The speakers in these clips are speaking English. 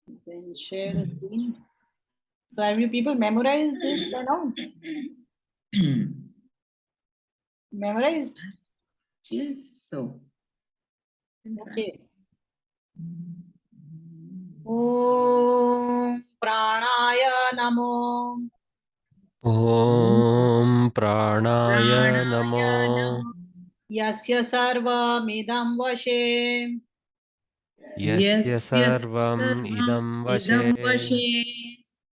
Then share the screen. So have you people memorized this by now? Memorized? Yes, so. Okay. Om Pranaya Namo. Om Pranaya Namo. Yasya Sarvamidam Vashe. Yasya Sarvam Idam Vashe.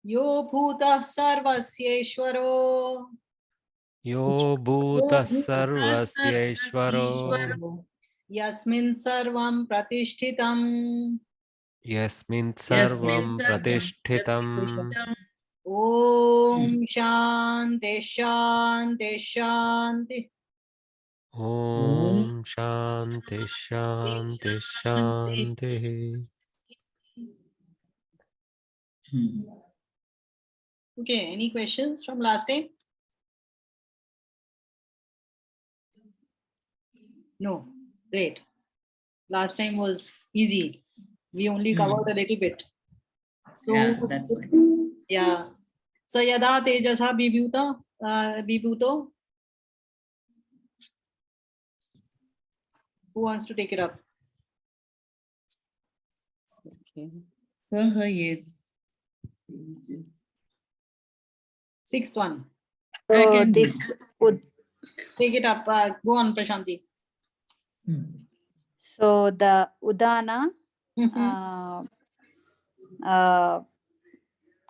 Yo Bhuta Sarvasyeshwaro. Yo Bhuta Sarvasyeshwaro. Yasmin Sarvam Pratishtitam. Yasmin Sarvam Pratishtitam. Om Shanti Shanti Shanti. Om Shanti Shanti Shanti. Okay, any questions from last time? No, great. Last time was easy. We only covered a little bit. So Yeah, that's yeah. So yada tejasa vibhuto. Who wants to take it up? okay. Yes. Sixth one. So this would, Take it up. Go on, Prashanti. so the Udana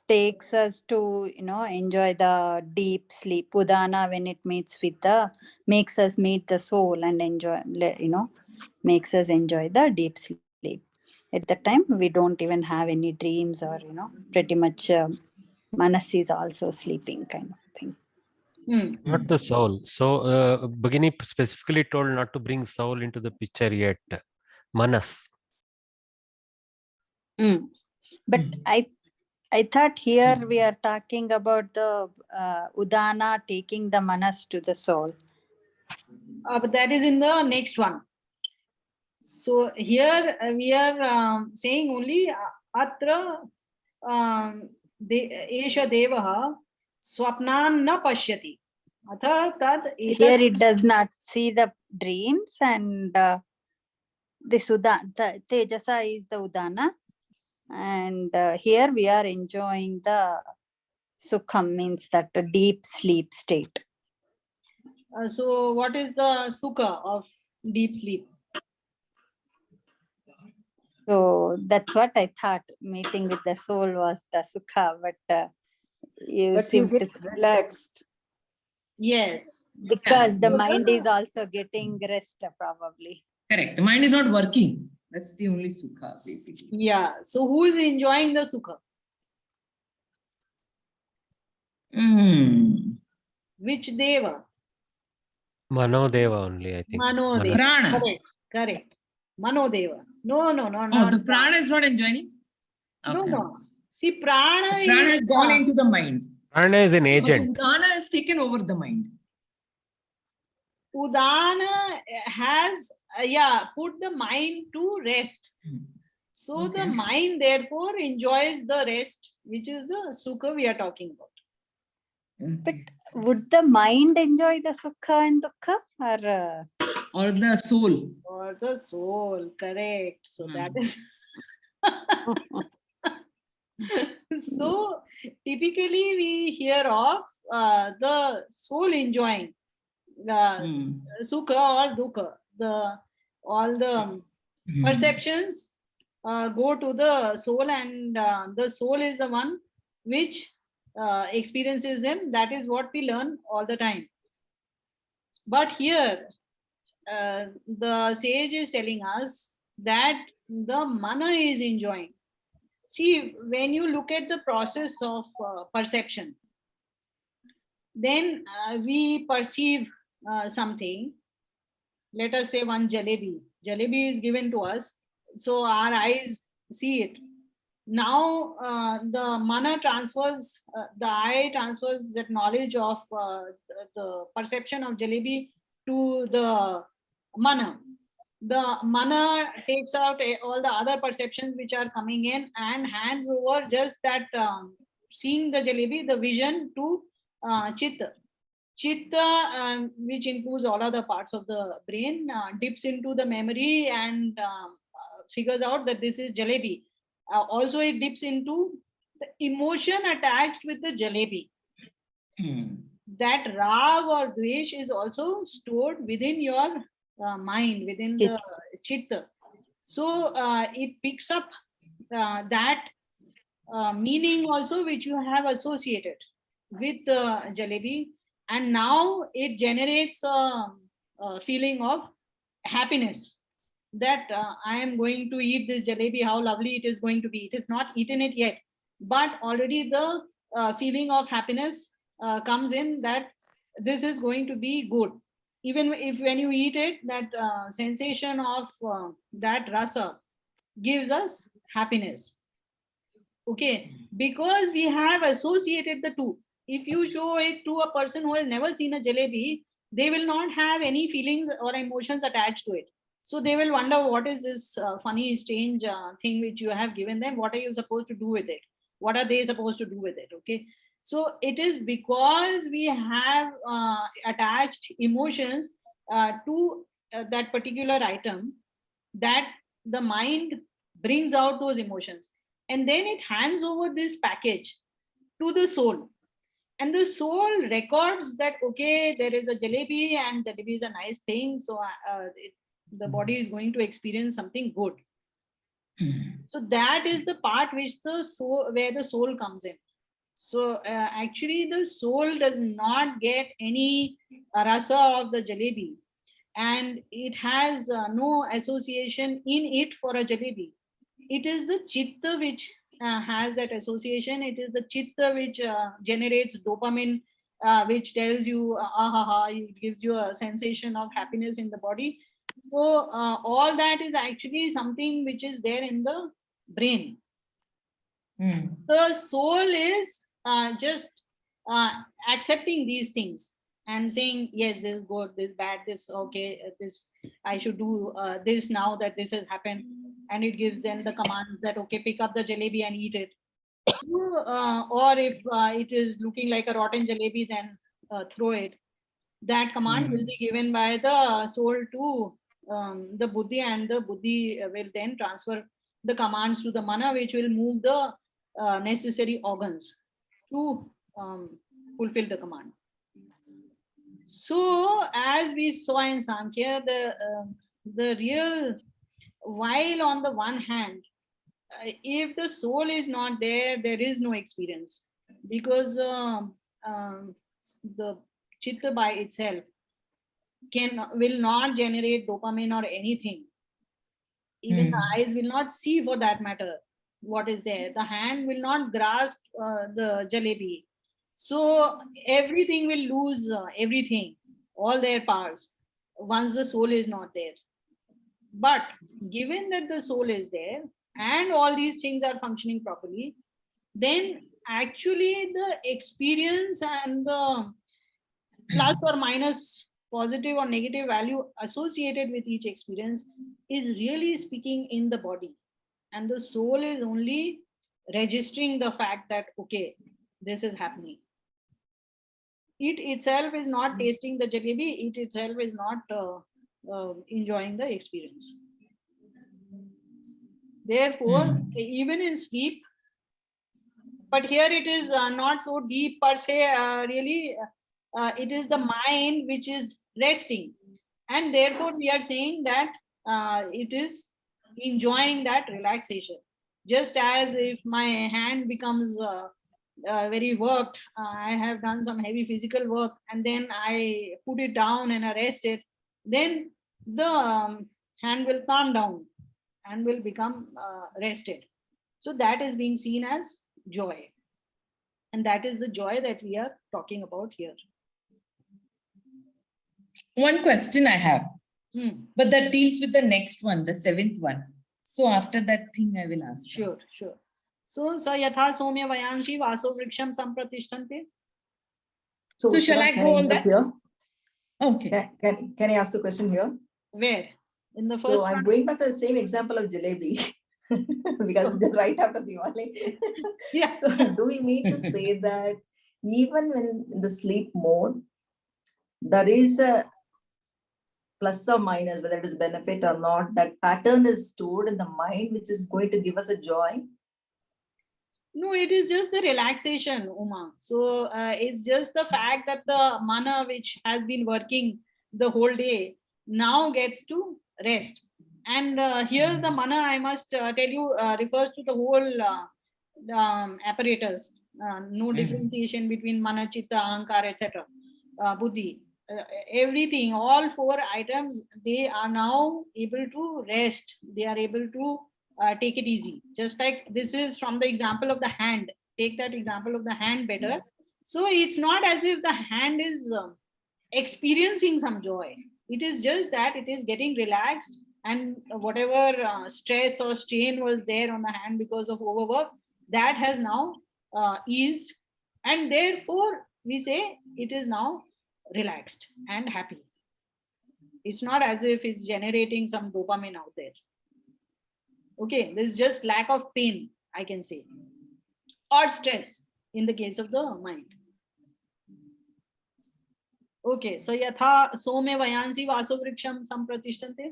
takes us to enjoy the deep sleep. Udana, when it meets with makes us meet the soul and enjoy, makes us enjoy the deep sleep. At the time we don't even have any dreams, or pretty much Manas is also sleeping, kind of thing. Not the soul. So Bhagini specifically told not to bring soul into the picture yet. Manas. But I thought here we are talking about the Udana taking the Manas to the soul. But that is in the next one. So here we are saying only atra esha devaha swapnan na pashyati. Here it does not see the dreams, and this Tejasa is the Udana, and here we are enjoying the Sukham, means that the deep sleep state. So what is the sukha of deep sleep? So that's what I thought. Meeting with the soul was the Sukha, but you seem get relaxed. Yes. Because the mind is also getting rest, probably. Correct. The mind is not working. That's the only sukha, basically. Yeah. So who is enjoying the sukha? Which deva? Manodeva only, I think. Manodeva. Prana. Correct. Manodeva. No. Oh, the prana is not enjoying? Okay. No. See, prana Has gone into the mind. Prana is an agent. Udana has taken over the mind. Udana has put the mind to rest. So the mind therefore enjoys the rest, which is the sukha we are talking about. But would the mind enjoy the sukha and dukkha, or the soul? Or the soul, correct. So that is so typically we hear of the soul enjoying sukha or dukkha. All the perceptions go to the soul, and the soul is the one which experiences them. That is what we learn all the time. But here the sage is telling us that the mana is enjoying. See, when you look at the process of perception, then we perceive something. Let us say one jalebi. Jalebi is given to us, so our eyes see it. Now the mana transfers, the eye transfers that knowledge of the perception of jalebi to the mana. the mana takes out all the other perceptions which are coming in and hands over just that seeing the jalebi, the vision to chitta. Chitta, which includes all other parts of the brain, dips into the memory and figures out that this is jalebi. Also, it dips into the emotion attached with the jalebi. That rag or dvesh is also stored within your mind, within the chitta. So it picks up that meaning also which you have associated with jalebi, and now it generates a feeling of happiness that I am going to eat this jalebi, how lovely it is going to be. It is not eaten it yet, but already the feeling of happiness comes in that this is going to be good. Even if when you eat it, that sensation of that rasa gives us happiness. Okay, because we have associated the two. If you show it to a person who has never seen a jalebi, they will not have any feelings or emotions attached to it. So they will wonder, what is this funny, strange thing which you have given them? What are you supposed to do with it? What are they supposed to do with it? Okay, so it is because we have attached emotions to that particular item that the mind brings out those emotions, and then it hands over this package to the soul, and the soul records that okay, there is a jalebi and jalebi is a nice thing, so the body is going to experience something good. So that is the part which the soul, where the soul comes in. So actually the soul does not get any rasa of the jalebi, and it has no association in it for a jalebi. It is the chitta which has that association. It is the chitta which generates dopamine, which tells you it gives you a sensation of happiness in the body. So all that is actually something which is there in the brain. The soul is just accepting these things and saying, yes, this is good, this is bad, this okay, this I should do this now that this has happened, and it gives them the commands that okay, pick up the jalebi and eat it. Or if it is looking like a rotten jalebi, then throw it. That command will be given by the soul to the buddhi, and the buddhi will then transfer the commands to the mana, which will move the necessary organs to fulfill the command. So as we saw in Sankhya, the real, while on the one hand, if the soul is not there, there is no experience, because the chitta by itself will not generate dopamine or anything. Even the eyes will not see, for that matter, what is there. The hand will not grasp the jalebi. So everything will lose everything, all their powers, once the soul is not there. But given that the soul is there and all these things are functioning properly, then actually the experience and the plus or minus, positive or negative value associated with each experience is really speaking in the body, and the soul is only registering the fact that okay, this is happening. It itself is not tasting the jalebi, it itself is not enjoying the experience. Therefore, even in sleep, but here it is not so deep per se, really, it is the mind which is resting, and therefore we are saying that it is enjoying that relaxation. Just as if my hand becomes very worked, I have done some heavy physical work, and then I put it down and I rest it, then the hand will calm down and will become rested. So that is being seen as joy, and that is the joy that we are talking about here. One question I have, but that deals with the next one, the seventh one. So after that thing, I will ask. Sure. So, sa yatha somya vayansi vaso vriksham sampratishtante. So shall I go on that? Here? Okay. Can I ask a question here? Where? In the first So I'm one. going back to the same example of jalebi because it's right after Diwali. Yeah. So do we mean to say that even when in the sleep mode, there is a plus or minus, whether it is benefit or not, that pattern is stored in the mind, which is going to give us a joy? No, it is just the relaxation, Uma. So it's just the fact that the mana which has been working the whole day now gets to rest. And here the mana, I must tell you, refers to the whole apparatus. No differentiation between mana, chitta, ahankar, etc. Buddhi. Everything, all four items, they are now able to rest. They are able to take it easy. Just like this is from the example of the hand. Take that example of the hand better. So it's not as if the hand is experiencing some joy. It is just that it is getting relaxed, and whatever stress or strain was there on the hand because of overwork, that has now eased, and therefore we say it is now relaxed and happy. It's not as if it's generating some dopamine out there. Okay, there's just lack of pain, I can say, or stress in the case of the mind. Okay, so yatha some vayansi vaso vriksham sampratishtante.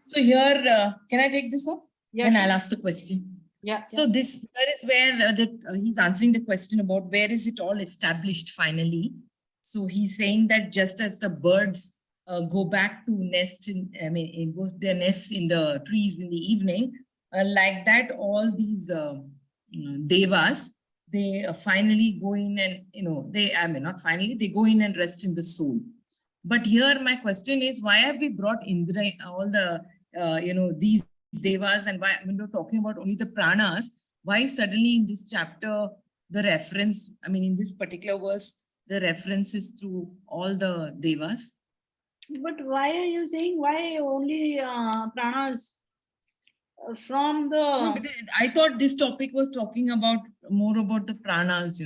So here, can I take this up? Yeah, Then sure. I'll ask the question. Yeah. So this is where he's answering the question about where is it all established finally. So he's saying that just as the birds go back to nest in, it goes their nests in the trees in the evening, like that, all these devas, they finally go in and, not finally, they go in and rest in the soul. But here my question is, why have we brought Indra, all the, these devas, and why, when we're talking about only the pranas, why suddenly in this chapter, the reference, in this particular verse, the reference is to all the devas? But why are you saying why only pranas from the... No, but I thought this topic was talking about more about the pranas,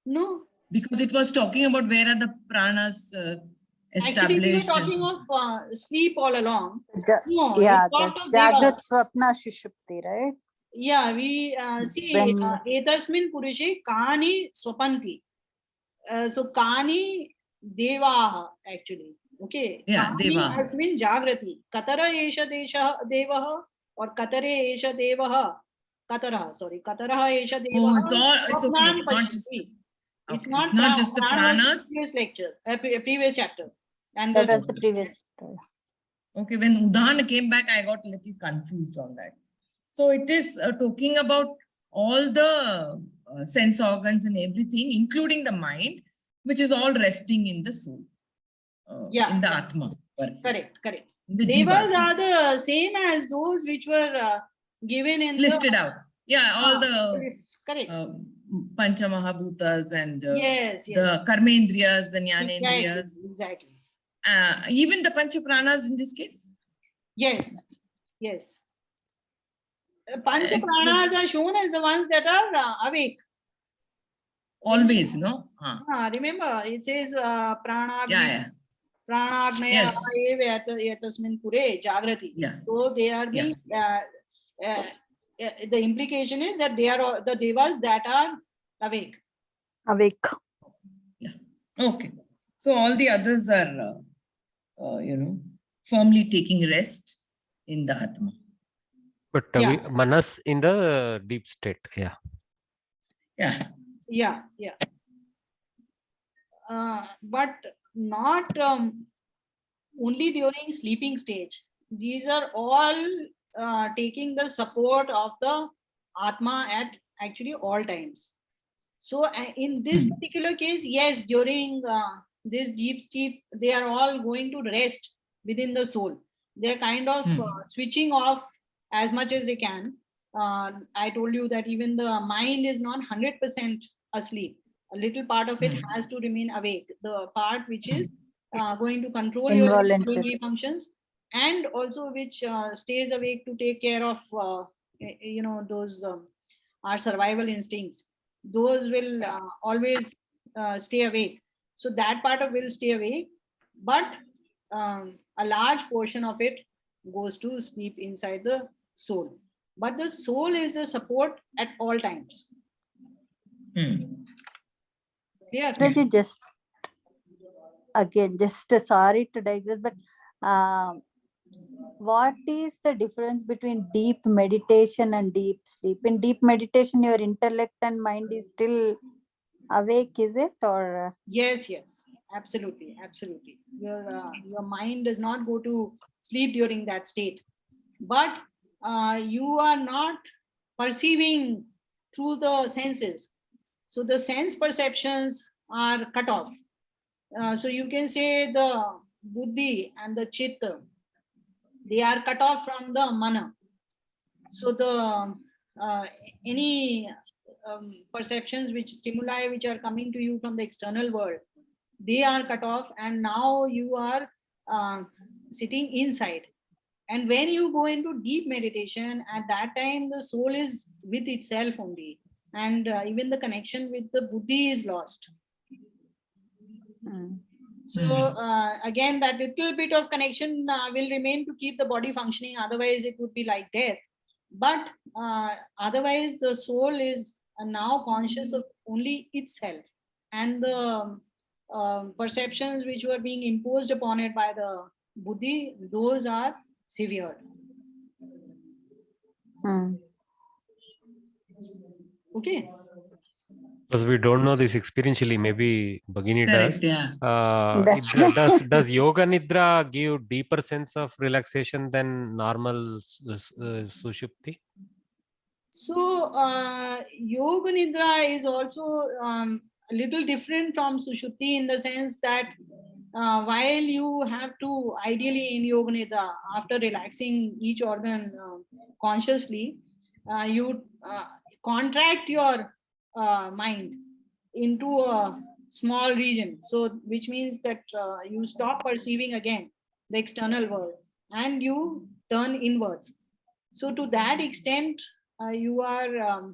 No. Because it was talking about where are the pranas established. Actually, we were talking of sleep all along. No, Yeah, we that's talked of Jagrat devas. Swapna Shishupti, right? Yeah, we see etasmin purushe kani swapanti. So kani devaha actually. Okay. Yeah, kani deva. asmin jagrati. Katara esha desha devaha or katare esha devaha. Katara, sorry. Katara esha devaha. Oh, it's okay. It's not just the pranas. Previous lecture, previous chapter. And that was the previous. Okay, when Udan came back, I got a little confused on that. So it is talking about all the sense organs and everything, including the mind, which is all resting in the soul, in the Atma. Correct. The devas are the same as those which were given in listed out. Yeah, all the correct. Pancha Mahabhutas and yes. the Karmendriyas, the Jnanendriyas. Exactly. Even the Pancha Pranas in this case? Yes. Pancha Pranas are shown as the ones that are awake. Always, no? Remember, it says Pranagni. Yeah. Pranagnaya yatasmin pure jagrati. Yeah. So they are being... the implication is that they are the devas that are awake. Yeah. Okay. So all the others are, firmly taking rest in the Atma. But manas in the deep state. Yeah. But not only during sleeping stage. These are all taking the support of the Atma at actually all times. So in this particular case, yes, during this deep sleep, they are all going to rest within the soul. They're kind of switching off as much as they can. I told you that even the mind is not 100% asleep. A little part of it has to remain awake. The part which is going to control your bodily functions, and also which stays awake to take care of those our survival instincts. Those will always stay awake. So that part of will stay awake, but a large portion of it goes to sleep inside the soul. But the soul is a support at all times. Clear? Raji, just again, just sorry to digress, but what is the difference between deep meditation and deep sleep? In deep meditation, your intellect and mind is still awake, is it? Or Yes, absolutely. Your mind does not go to sleep during that state, but you are not perceiving through the senses. So the sense perceptions are cut off. So you can say the buddhi and the chitta, they are cut off from the mana. So the any perceptions, which stimuli which are coming to you from the external world, they are cut off, and now you are sitting inside. And when you go into deep meditation, at that time the soul is with itself only, and even the connection with the buddhi is lost. So again, that little bit of connection will remain to keep the body functioning, otherwise it would be like death. But otherwise the soul is now conscious of only itself, and the perceptions which were being imposed upon it by the buddhi, those are severed. Okay. Because we don't know this experientially, maybe Bhagini Correct, does. yeah. Does yoga nidra give deeper sense of relaxation than normal sushupti? So yoga nidra is also a little different from sushupti in the sense that while you have to ideally in yoga nidra, after relaxing each organ consciously, you contract your mind into a small region. So which means that you stop perceiving again the external world and you turn inwards. So to that extent, you are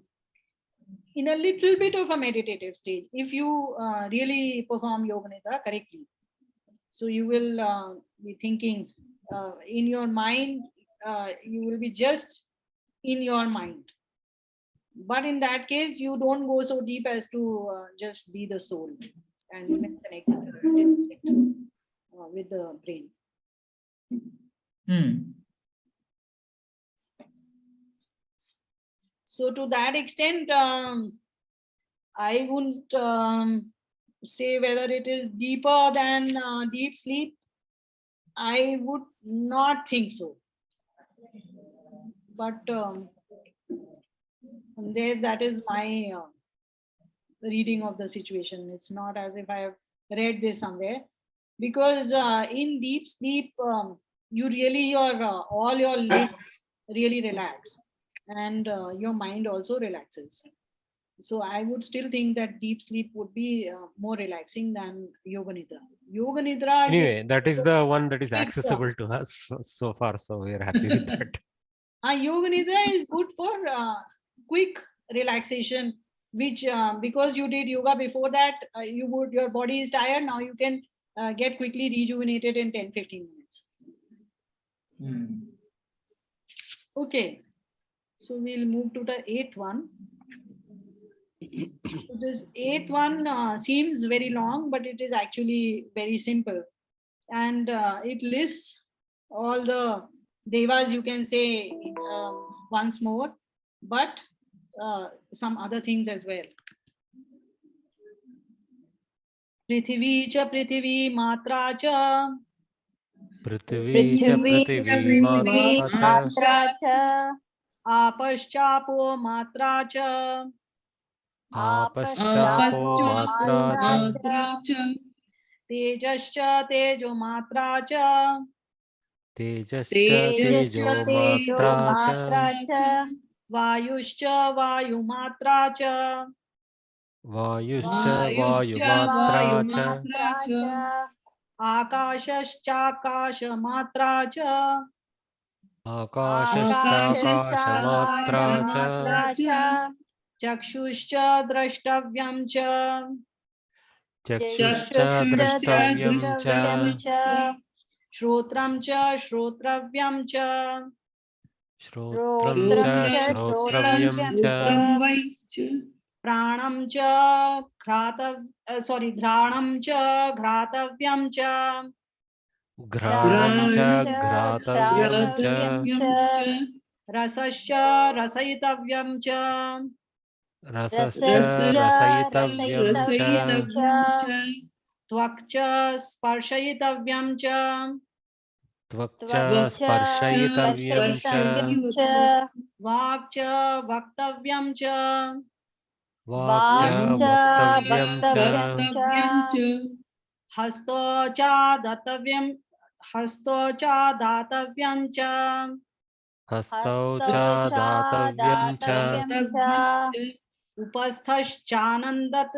in a little bit of a meditative stage if you really perform yoga nidra correctly. So you will be thinking in your mind, you will be just in your mind. But in that case, you don't go so deep as to just be the soul and even connect with the brain. So to that extent, I wouldn't say whether it is deeper than deep sleep. I would not think so. But that is my reading of the situation. It's not as if I have read this somewhere, because in deep sleep, you really all your limbs really relax, and your mind also relaxes. So I would still think that deep sleep would be more relaxing than yoga nidra. Yoga nidra. Anyway, that is the one that is accessible to us so far. So we are happy with that. Yoga nidra is good for quick relaxation, which because you did yoga before that, your body is tired. Now you can get quickly rejuvenated in 10-15 minutes. Okay, so we'll move to the 8th one. So this 8th one seems very long, but it is actually very simple, and it lists all the devas, you can say once more, but some other things as well. Prithvi cha prithvi matra cha. Prithvi cha prithvi matra cha. Apaschapo matra cha. Apaschapo matra cha. Tejascha tejo matra cha. Tejascha tejo matra cha. Vayuscha vayu matra cha. Vayuscha vayu matra cha. Akashascha akasha matra cha. Akashascha akasha matra cha. Chakshuscha drashtavyam cha. Chakshuscha drashtavyam cha. Shrotram cha shrotravyam cha. Shrotram cha shrotravyam cha. Pranam cha Ghranam cha Ghratavyam cha. Ghranam cha ghrantavyam cha. Rasascha Rasayitavyam cha. Rasascha rasayitavyam cha. Tvakcha Sparshayitavyam cha. Tvakcha sparshayitavyam cha. Vakcha Vaktavyam cha. Vakcha vaktavyam cha. Hasto cha Datavyam cha. Hastau cha datavyam cha. Upasthashchanandat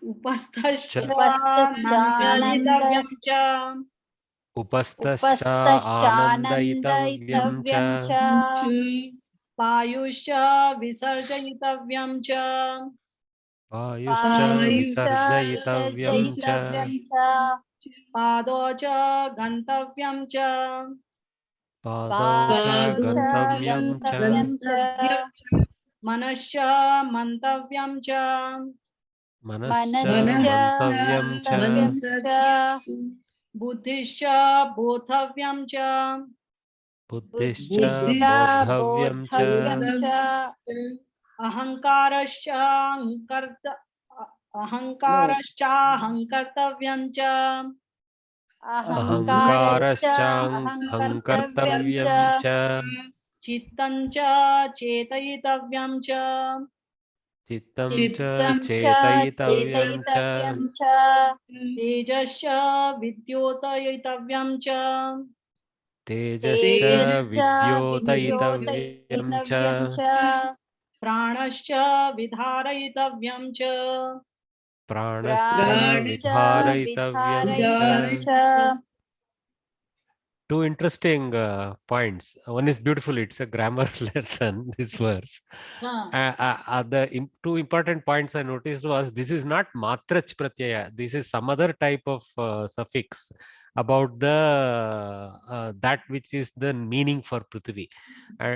Upasthascha Upasthashchanandalitavyam cha. Upastascha anandayitavyam cha. Payuscha Visarjayitavyam cha. Ayuscha visarjayitavyam cha. Padocha Gantavyam cha. Padau cha gantavyam cha. Manascha Mantavyam cha. Manascha mantavyam cha. Buddhischa Bodhavyam cha. Buddhischa bodhavyam cha. Ahankarascha Hankartavyam cha. Ahankarascha hankartavyam cha. Chittancha Chetayitavyam cha. Chittam cha chetayitavyam cha. Tejascha Vidyotayitavyam cha. Tejascha vidyotayitavyam cha. Pranascha Vidharayitavyam cha. Pranascha vidharayitavyam cha. Two interesting points. One is beautiful. It's a grammar lesson, this verse. Two important points I noticed was this is not matrach pratyaya. This is some other type of suffix about the that which is the meaning for Prithvi.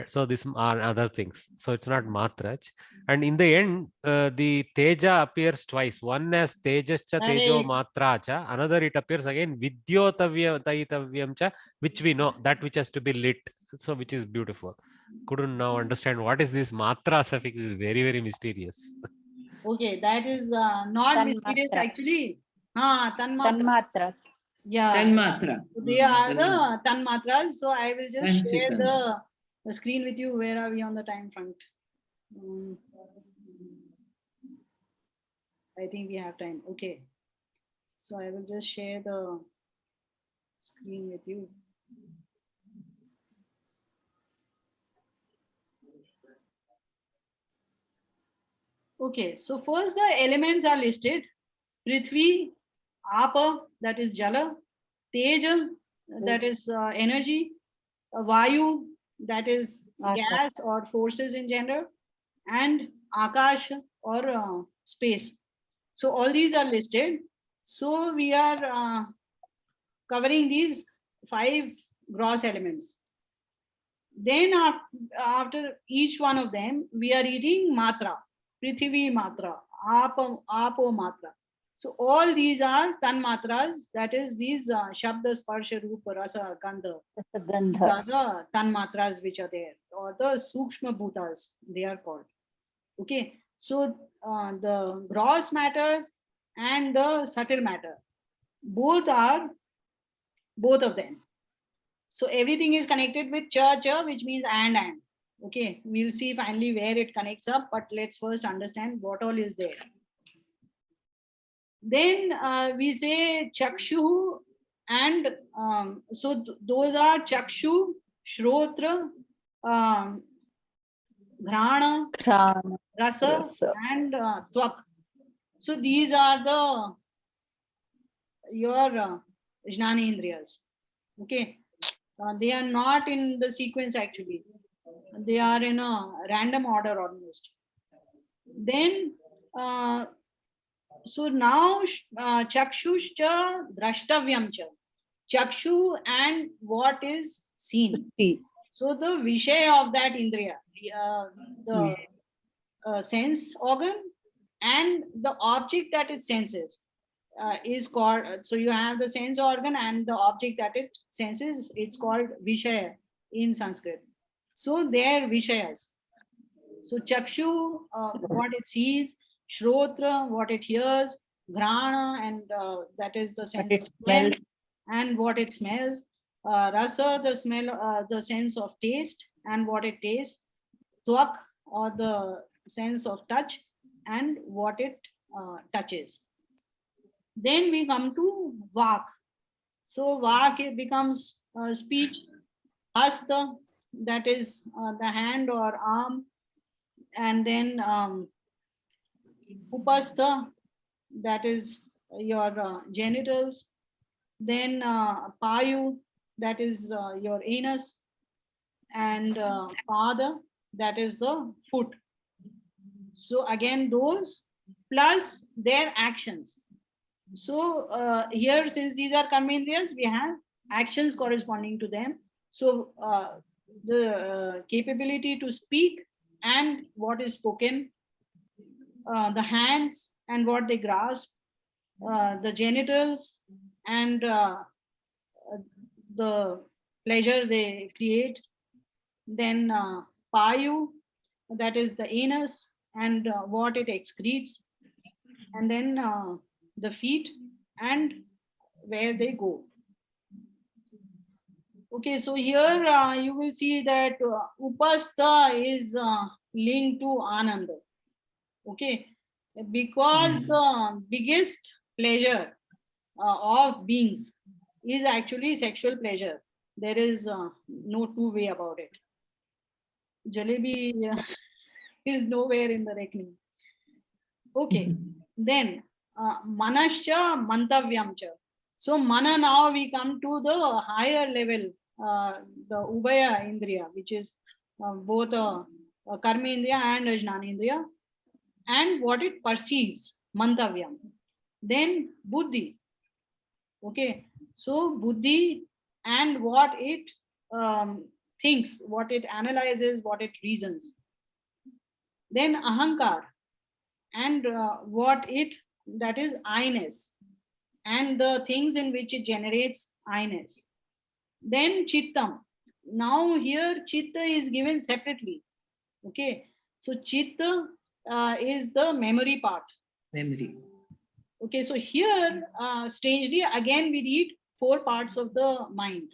So these are other things. So it's not matrach. And in the end, the teja appears twice. One as tejascha tejo matracha. Another it appears again vidyotavyam cha, which we know, that which has to be lit. So which is beautiful. Couldn't now understand what is this matra suffix. Is very, very mysterious. Okay, that is not mysterious actually. Tanmatras. Yeah. Tanmatra. They are the tanmatras. So I will just share the screen with you. Where are we on the time front? I think we have time. Okay. So I will just share the screen with you. Okay, so first the elements are listed. Prithvi, Apa, that is Jala, Teja, that is energy, Vayu, that is gas or forces in general, and Akash or space. So all these are listed. So we are covering these 5 gross elements. Then after each one of them, we are reading matra, Prithvi matra, Apo matra. So all these are tan matras, that is these Shabda, Sparsha, Rupa, Rasa, Gandha. These are the tan matras which are there, or the Sukshma Bhutas, they are called. Okay, so the gross matter and the subtle matter, both of them. So everything is connected with cha, which means and. Okay, we'll see finally where it connects up, but let's first understand what all is there. Then we say chakshu, and those are chakshu, shrotra, ghrana, rasa, and tvak. So these are your jnanendriyas. Okay, they are not in the sequence actually. They are in a random order almost. Then so now chakshuscha drashtavyam cha. Chakshu and what is seen. So the Vishaya of that Indriya, the sense organ and the object that it senses is called, so you have the sense organ and the object that it senses, it's called Vishaya in Sanskrit. So they are Vishayas. So Chakshu, what it sees, Shrotra, what it hears, Ghrana, and that is the sense of smell, and what it smells, Rasa, the smell, the sense of taste and what it tastes, Twak, or the sense of touch and what it touches. Then we come to Vak. So Vak, it becomes speech, Hasta, that is the hand or arm, and then Upastha, that is your genitals, then Payu, that is your anus, and Pada, that is the foot. So again, those plus their actions. So here, since these are karmendriyas, we have actions corresponding to them. So the capability to speak and what is spoken, the hands and what they grasp, the genitals and the pleasure they create, then payu, that is the anus and what it excretes, and then the feet and where they go. Okay, so here you will see that upastha is linked to ananda. Okay, because the biggest pleasure of beings is actually sexual pleasure. There is no two way about it. Jalebi is nowhere in the reckoning. Okay, then manascha mantavyamcha. So mana, now we come to the higher level, the ubaya indriya, which is both karma indriya and ajnana indriya, and what it perceives, mantavyam. Then buddhi. Okay, so buddhi and what it thinks, what it analyzes, what it reasons. Then ahankar and what it, that is I-ness, and the things in which it generates I-ness. Then chittam. Now here chitta is given separately. Okay, so chitta is the memory part. Memory. Okay, so here strangely again we read 4 parts of the mind: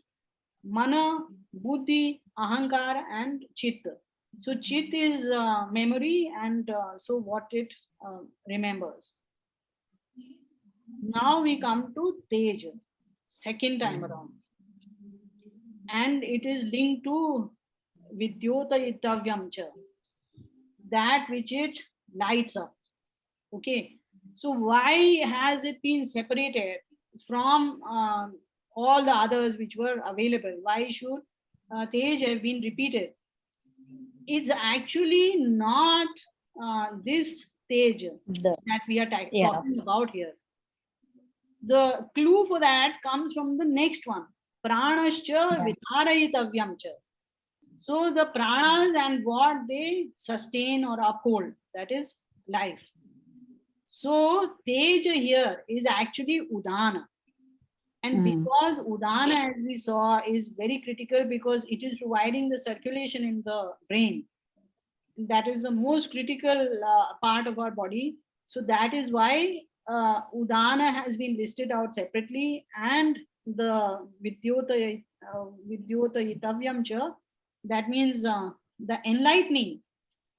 mana, buddhi, ahankar and chitta. So chit is memory, and so what it remembers. Now we come to tej, second time around, and it is linked to vidyota itavyam cha, that which it lights up. Okay, so why has it been separated from all the others which were available? Why should tej have been repeated? It's actually not this tej that we are talking about here. The clue for that comes from the next one, pranascha vitarayitavyam cha. So the pranas and what they sustain or uphold, that is life. So teja here is actually udana. And because udana, as we saw, is very critical because it is providing the circulation in the brain. That is the most critical part of our body. So that is why udana has been listed out separately, and the vidyota itavyam cha, that means the enlightening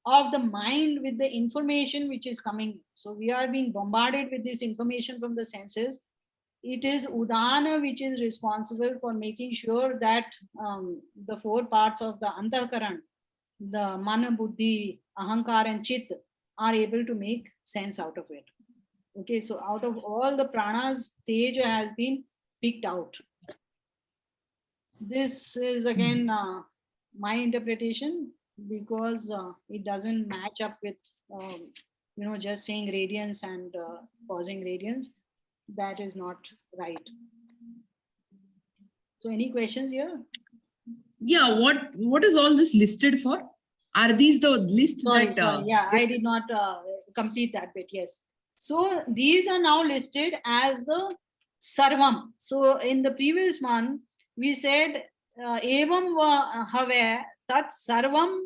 of the mind with the information which is coming. So we are being bombarded with this information from the senses. It is udana which is responsible for making sure that the 4 parts of the antahkaran, the mana, buddhi, ahankar and chit, are able to make sense out of it. Okay, so out of all the pranas, teja has been picked out. This is again my interpretation, because it doesn't match up with just saying radiance and causing radiance. That is not right. So any questions here? Yeah, what is all this listed for? Are these the lists Sorry, that yeah, I did not complete that bit. Yes. So these are now listed as the sarvam. So in the previous one, we said evam have tat sarvam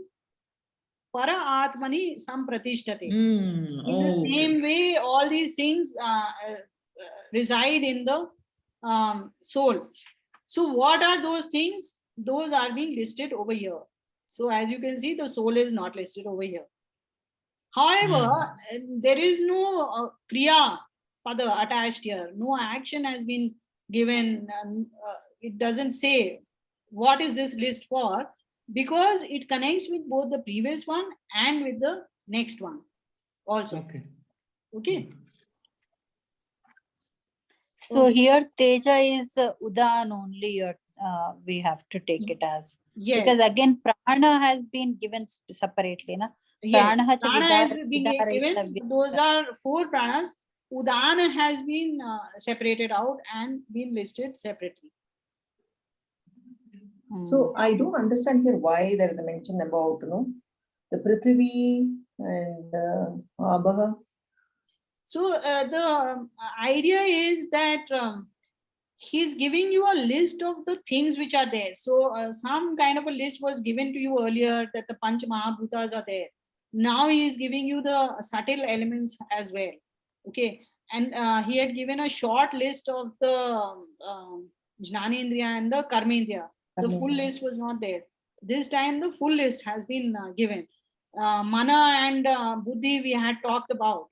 para atmani sampratishtate. In the same way, all these things reside in the soul. So what are those things? Those are being listed over here. So as you can see, the soul is not listed over here. However, there is no kriya pada attached here. No action has been given. It doesn't say what is this list for, because it connects with both the previous one and with the next one also. Okay. So Okay. here Teja is Udan only. We have to take it as, Yes. because again Prana has been given separately, na. Yes. Prana Prana has been given. Those are 4 pranas. Udana has been separated out and been listed separately. So I don't understand here why there is a mention about, the Prithvi and Abha. So the idea is that he's giving you a list of the things which are there. So some kind of a list was given to you earlier, that the Panch Mahabhutas are there. Now he is giving you the subtle elements as well. Okay. And he had given a short list of the Jnanendriya and the Karmendriya. The full list was not there. This time the full list has been given. Mana and Buddhi we had talked about,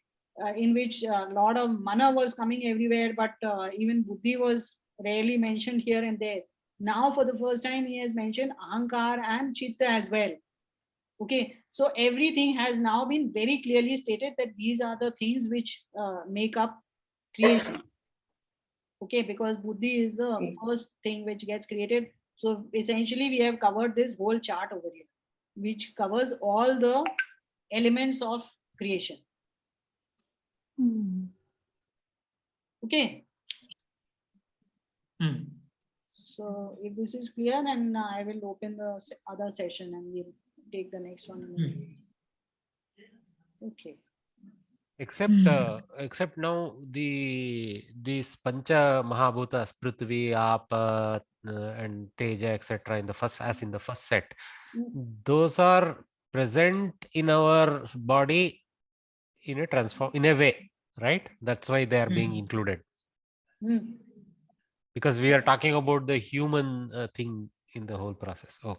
in which a lot of mana was coming everywhere, but even Buddhi was rarely mentioned here and there. Now for the first time he has mentioned Ahankar and Chitta as well. Okay, so everything has now been very clearly stated that these are the things which make up creation. Okay, because Buddhi is the first thing which gets created. So essentially we have covered this whole chart over here, which covers all the elements of creation. Okay. So if this is clear, then I will open the other session and we'll take the next one. Okay. Except now these Pancha Mahabhutas, Prithvi, Apa, and Teja, etc. in the first set, those are present in our body in a way, right? That's why they are being included. Because we are talking about the human thing in the whole process. Oh.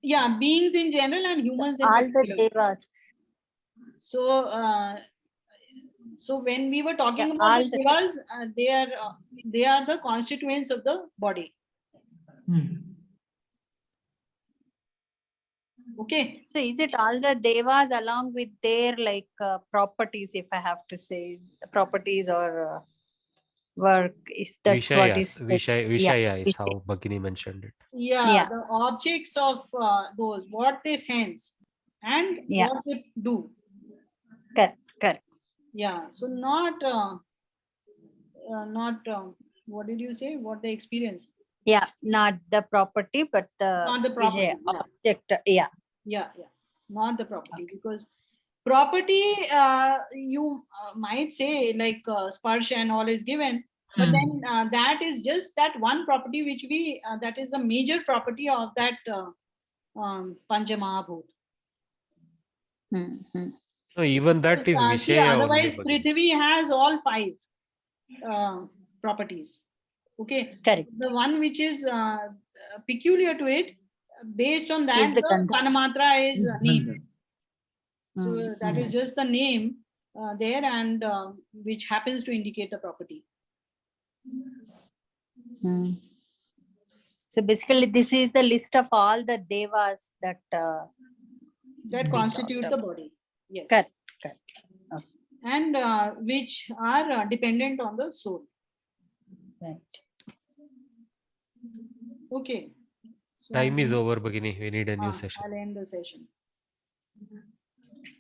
Yeah, beings in general and humans in all particular. the devas. So when we were talking about the devas, they are the constituents of the body. Okay. So is it all the devas along with their properties, if I have to say, properties or work? Is that's Vishayas, what is Vishaya is how Bhagini mentioned it. Yeah, the objects of those, what they sense and what they do. Correct. Yeah, so not what did you say? What they experience? Yeah, not the property, but not the property. Object. Yeah, not the property, because property you might say like sparsha and all is given, but then that is just that one property which we that is a major property of that Pancha Mahabhut. No, even that is Vishaya. Otherwise, only, Prithvi has all 5 properties. Okay. Correct. The one which is peculiar to it, based on that, the Kanamatra is named. So that is just the name there, and which happens to indicate the property. So basically, this is the list of all the devas that constitute the body. Yes. Correct. Okay. And which are dependent on the soul. Right. Okay. So time is over, Bhagini. We need a new session. I'll end the session.